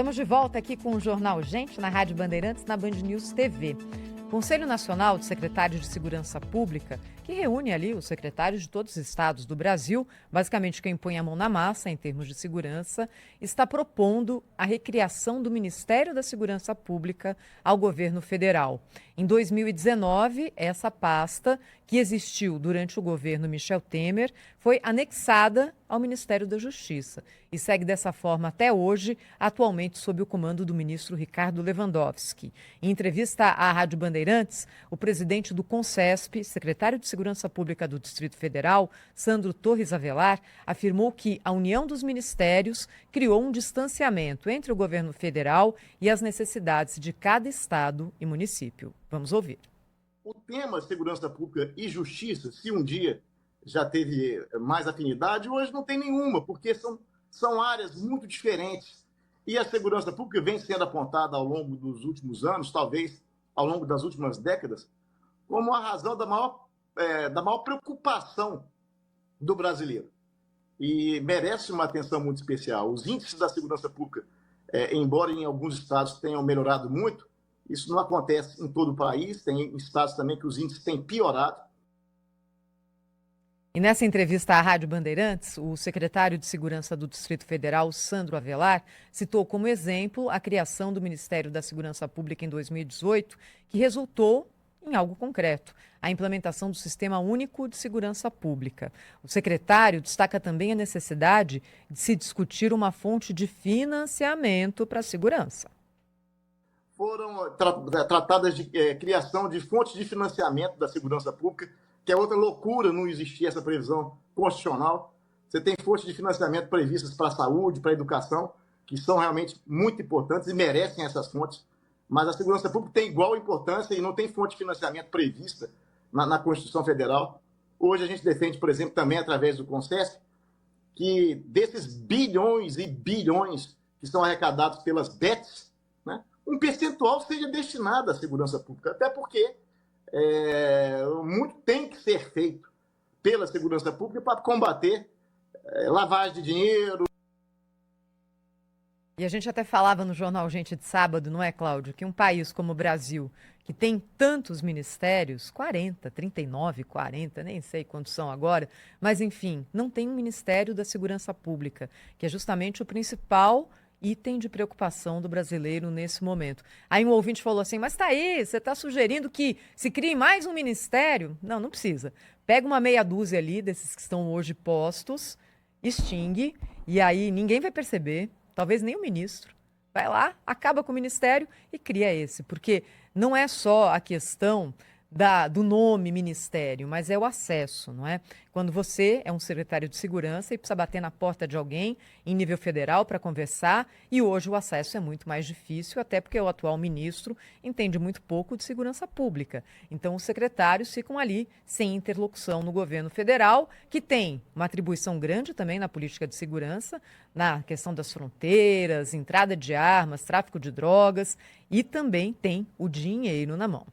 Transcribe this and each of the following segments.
Estamos de volta aqui com o Jornal Gente, na Rádio Bandeirantes, na Band News TV. O Conselho Nacional de Secretários de Segurança Pública, que reúne ali os secretários de todos os estados do Brasil, basicamente quem põe a mão na massa em termos de segurança, está propondo a recriação do Ministério da Segurança Pública ao governo federal. Em 2019, essa pasta, que existiu durante o governo Michel Temer, foi anexada ao Ministério da Justiça e segue dessa forma até hoje, atualmente sob o comando do ministro Ricardo Lewandowski. Em entrevista à Rádio Bandeirantes, o presidente do CONCESP, secretário de Segurança Pública do Distrito Federal, Sandro Torres Avelar, afirmou que a união dos ministérios criou um distanciamento entre o governo federal e as necessidades de cada estado e município. Vamos ouvir. O tema segurança pública e justiça, se um dia já teve mais afinidade, hoje não tem nenhuma, porque são áreas muito diferentes. E a segurança pública vem sendo apontada ao longo dos últimos anos, talvez ao longo das últimas décadas, como a razão da maior preocupação do brasileiro. E merece uma atenção muito especial. Os índices da segurança pública, embora em alguns estados tenham melhorado muito, isso não acontece em todo o país, tem estados também que os índices têm piorado. E nessa entrevista à Rádio Bandeirantes, o secretário de Segurança do Distrito Federal, Sandro Avelar, citou como exemplo a criação do Ministério da Segurança Pública em 2018, que resultou em algo concreto, a implementação do Sistema Único de Segurança Pública. O secretário destaca também a necessidade de se discutir uma fonte de financiamento para a segurança. Foram tratadas de criação de fontes de financiamento da segurança pública, que é outra loucura não existir essa previsão constitucional. Você tem fontes de financiamento previstas para a saúde, para a educação, que são realmente muito importantes e merecem essas fontes, mas a segurança pública tem igual importância e não tem fonte de financiamento prevista na Constituição Federal. Hoje a gente defende, por exemplo, também através do CONCESP, que desses bilhões e bilhões que são arrecadados pelas BETs, né, um percentual seja destinado à segurança pública, até porque muito tem que ser feito pela segurança pública para combater lavagem de dinheiro. E a gente até falava no Jornal Gente de sábado, não é, Cláudio, que um país como o Brasil, que tem tantos ministérios, 40, 39, 40, nem sei quantos são agora, mas enfim, não tem um Ministério da Segurança Pública, que é justamente o principal item de preocupação do brasileiro nesse momento. Aí um ouvinte falou assim, mas tá aí, você está sugerindo que se crie mais um ministério? Não, não precisa. Pega uma meia dúzia ali desses que estão hoje postos, extingue, e aí ninguém vai perceber, talvez nem o ministro. Vai lá, acaba com o ministério e cria esse, porque não é só a questão do nome ministério, mas é o acesso, não é? Quando você é um secretário de segurança e precisa bater na porta de alguém em nível federal para conversar, e hoje o acesso é muito mais difícil, até porque o atual ministro entende muito pouco de segurança pública. Então os secretários ficam ali sem interlocução no governo federal, que tem uma atribuição grande também na política de segurança, na questão das fronteiras, entrada de armas, tráfico de drogas, e também tem o dinheiro na mão.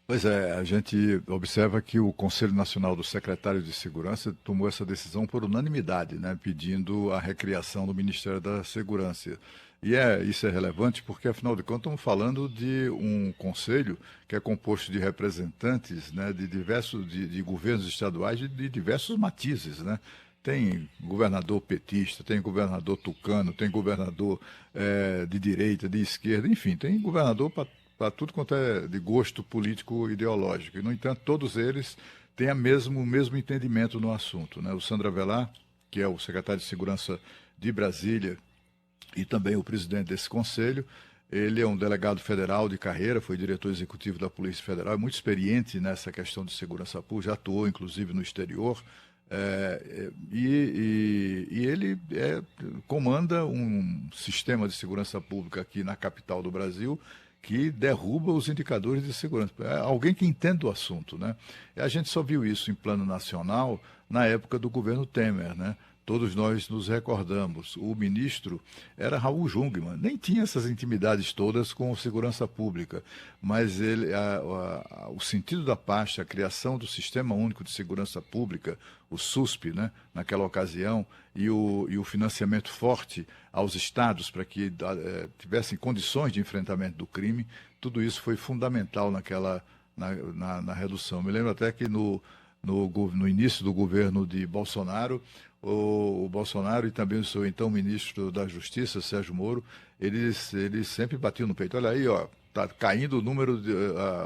Pois é, a gente observa que o Conselho Nacional dos Secretários de Segurança tomou essa decisão por unanimidade, né, pedindo a recriação do Ministério da Segurança. E isso é relevante porque, afinal de contas, estamos falando de um conselho que é composto de representantes, né, de governos estaduais de diversos matizes, né? Tem governador petista, tem governador tucano, tem governador de direita, de esquerda, enfim, tem governador para tudo quanto é de gosto político ideológico. E, no entanto, todos eles têm o mesmo entendimento no assunto, né? O Sandro Avelar, que é o secretário de Segurança de Brasília e também o presidente desse conselho, ele é um delegado federal de carreira, foi diretor executivo da Polícia Federal, é muito experiente nessa questão de segurança pública, já atuou, inclusive, no exterior. Ele comanda um sistema de segurança pública aqui na capital do Brasil que derruba os indicadores de segurança. É alguém que entende do assunto, né? E a gente só viu isso em plano nacional na época do governo Temer, né? todos nós nos recordamos. O ministro era Raul Jungmann, nem tinha essas intimidades todas com segurança pública, mas o sentido da pasta, a criação do Sistema Único de Segurança Pública, o SUSP, né, naquela ocasião, e o financiamento forte aos estados para que tivessem condições de enfrentamento do crime, tudo isso foi fundamental na redução. Me lembro até que no início do governo de Bolsonaro, o Bolsonaro e também o seu então ministro da Justiça, Sérgio Moro, eles sempre batiam no peito. Olha aí, ó, está caindo o número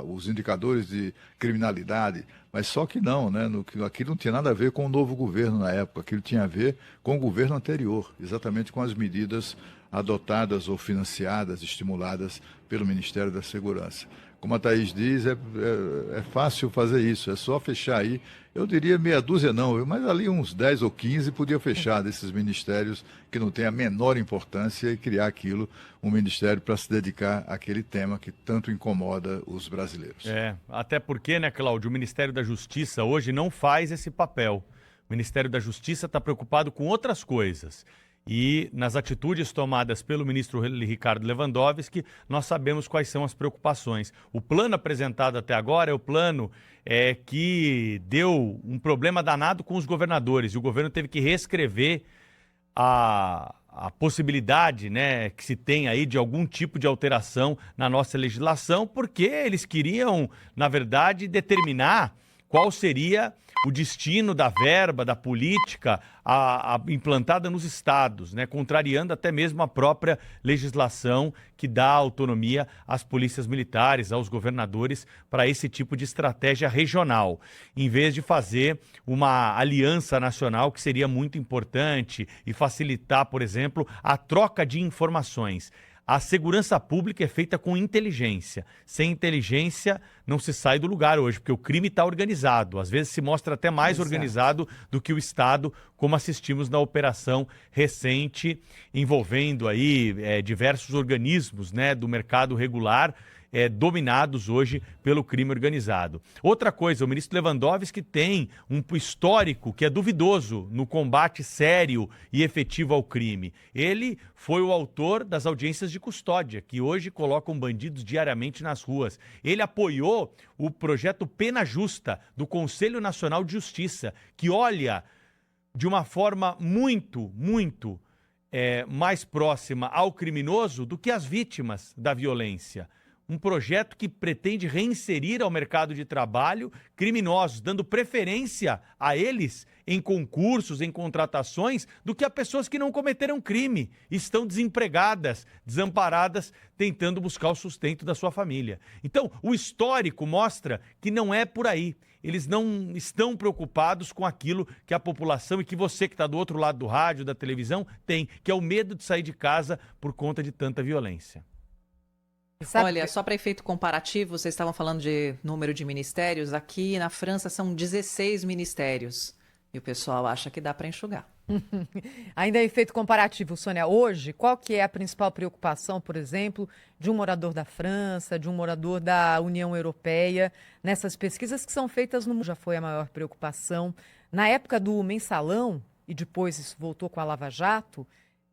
os indicadores de criminalidade, mas só que não, né? Aquilo não tinha nada a ver com o novo governo na época, aquilo tinha a ver com o governo anterior, exatamente com as medidas adotadas ou financiadas, estimuladas pelo Ministério da Segurança. Como a Thaís diz, é fácil fazer isso, é só fechar aí. Eu diria meia dúzia não, mas ali uns 10 ou 15 podia fechar desses ministérios que não têm a menor importância e criar um ministério para se dedicar àquele tema que tanto incomoda os brasileiros. Até porque, né, Cláudio, o Ministério da Justiça hoje não faz esse papel. O Ministério da Justiça está preocupado com outras coisas. E nas atitudes tomadas pelo ministro Ricardo Lewandowski, nós sabemos quais são as preocupações. O plano apresentado até agora é o plano que deu um problema danado com os governadores. E o governo teve que reescrever a possibilidade, né, que se tem aí de algum tipo de alteração na nossa legislação, porque eles queriam, na verdade, determinar qual seria o destino da verba, da política implantada nos estados, né? Contrariando até mesmo a própria legislação que dá autonomia às polícias militares, aos governadores, para esse tipo de estratégia regional, em vez de fazer uma aliança nacional que seria muito importante e facilitar, por exemplo, a troca de informações. A segurança pública é feita com inteligência. Sem inteligência, não se sai do lugar hoje, porque o crime está organizado. Às vezes se mostra até mais organizado do que o Estado, como assistimos na operação recente, envolvendo aí diversos organismos, né, do mercado regular, dominados hoje pelo crime organizado. Outra coisa, o ministro Lewandowski tem um histórico que é duvidoso no combate sério e efetivo ao crime. Ele foi o autor das audiências de custódia, que hoje colocam bandidos diariamente nas ruas. Ele apoiou o projeto Pena Justa do Conselho Nacional de Justiça, que olha de uma forma muito mais próxima ao criminoso do que às vítimas da violência. Um projeto que pretende reinserir ao mercado de trabalho criminosos, dando preferência a eles em concursos, em contratações, do que a pessoas que não cometeram crime, estão desempregadas, desamparadas, tentando buscar o sustento da sua família. Então, o histórico mostra que não é por aí. Eles não estão preocupados com aquilo que a população e que você que está do outro lado do rádio, da televisão, tem, que é o medo de sair de casa por conta de tanta violência. Olha, só para efeito comparativo, vocês estavam falando de número de ministérios. Aqui na França são 16 ministérios. E o pessoal acha que dá para enxugar. Ainda é efeito comparativo, Sônia. Hoje, qual que é a principal preocupação, por exemplo, de um morador da França, de um morador da União Europeia, nessas pesquisas que são feitas no mundo? Já foi a maior preocupação. Na época do Mensalão, e depois isso voltou com a Lava Jato,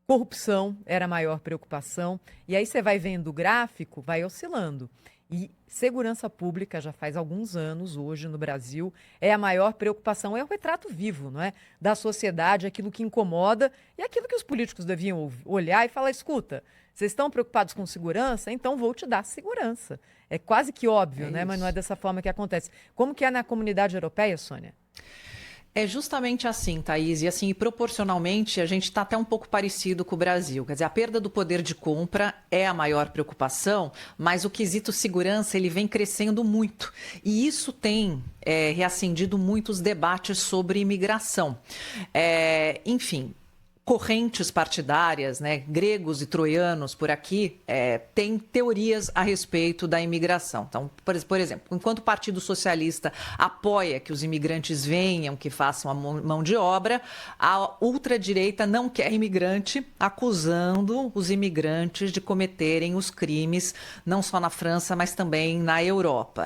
corrupção era a maior preocupação. E aí você vai vendo o gráfico, vai oscilando. E segurança pública já faz alguns anos, hoje no Brasil, é a maior preocupação, é o retrato vivo, não é? Da sociedade, aquilo que incomoda e aquilo que os políticos deviam olhar e falar, escuta, vocês estão preocupados com segurança? Então vou te dar segurança. É quase que óbvio, né? Mas não é dessa forma que acontece. Como que é na comunidade europeia, Sônia? É justamente assim, Thaís, e assim, proporcionalmente, a gente está até um pouco parecido com o Brasil. Quer dizer, a perda do poder de compra é a maior preocupação, mas o quesito segurança, ele vem crescendo muito. E isso tem reacendido muitos debates sobre imigração. Enfim, correntes partidárias, né, gregos e troianos por aqui, têm teorias a respeito da imigração. Então, por exemplo, enquanto o Partido Socialista apoia que os imigrantes venham, que façam a mão de obra, a ultradireita não quer imigrante, acusando os imigrantes de cometerem os crimes, não só na França, mas também na Europa.